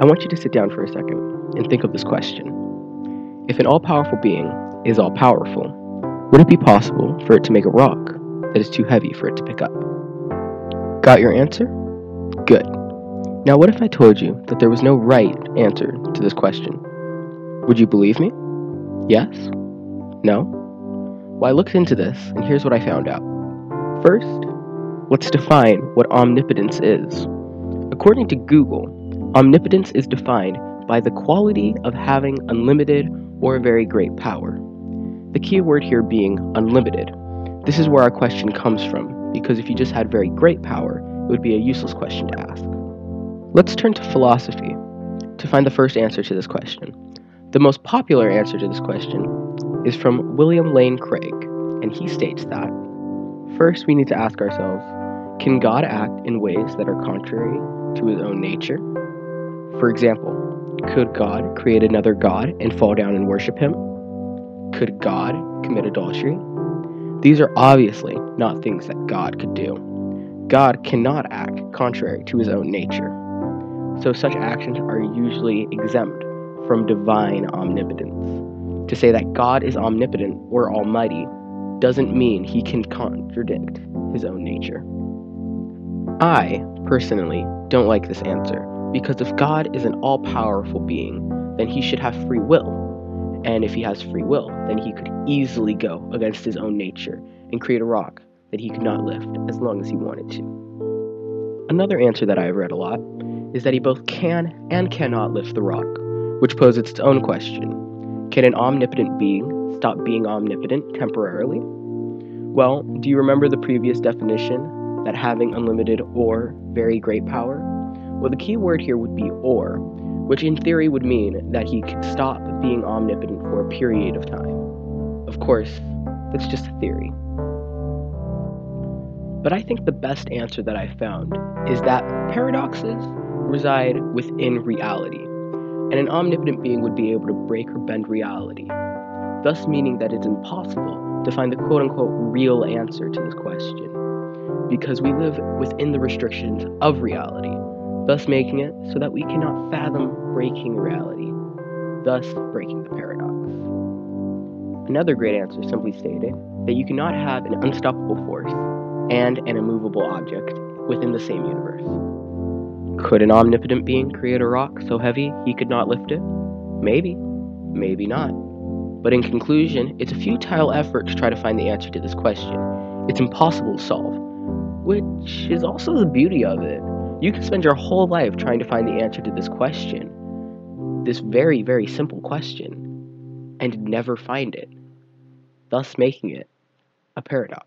I want you to sit down for a second and think of this question. If an all-powerful being is all-powerful, would it be possible for it to make a rock that is too heavy for it to pick up? Got your answer? Good. Now what if I told you that there was no right answer to this question? Would you believe me? Yes? No? Well, I looked into this, and here's what I found out. First, let's define what omnipotence is. According to Google, omnipotence is defined by the quality of having unlimited or very great power. The key word here being unlimited. This is where our question comes from, because if you just had very great power, it would be a useless question to ask. Let's turn to philosophy to find the first answer to this question. The most popular answer to this question is from William Lane Craig, and he states that, first we need to ask ourselves, can God act in ways that are contrary to his own nature? For example, could God create another God and fall down and worship him? Could God commit adultery? These are obviously not things that God could do. God cannot act contrary to his own nature. So such actions are usually exempt from divine omnipotence. To say that God is omnipotent or almighty doesn't mean he can contradict his own nature. I, personally, don't like this answer, because if God is an all-powerful being, then he should have free will. And if he has free will, then he could easily go against his own nature and create a rock that he could not lift as long as he wanted to. Another answer that I have read a lot is that he both can and cannot lift the rock, which poses its own question. Can an omnipotent being stop being omnipotent temporarily? Well, do you remember the previous definition, that having unlimited or very great power? Well, the key word here would be or, which in theory would mean that he could stop being omnipotent for a period of time. Of course, that's just a theory. But I think the best answer that I found is that paradoxes reside within reality, and an omnipotent being would be able to break or bend reality, thus meaning that it's impossible to find the quote-unquote real answer to this question, because we live within the restrictions of reality, thus making it so that we cannot fathom breaking reality, thus breaking the paradox. Another great answer simply stated that you cannot have an unstoppable force and an immovable object within the same universe. Could an omnipotent being create a rock so heavy he could not lift it? Maybe, maybe not. But in conclusion, it's a futile effort to try to find the answer to this question. It's impossible to solve, which is also the beauty of it. You can spend your whole life trying to find the answer to this question, this very, very simple question, and never find it, thus making it a paradox.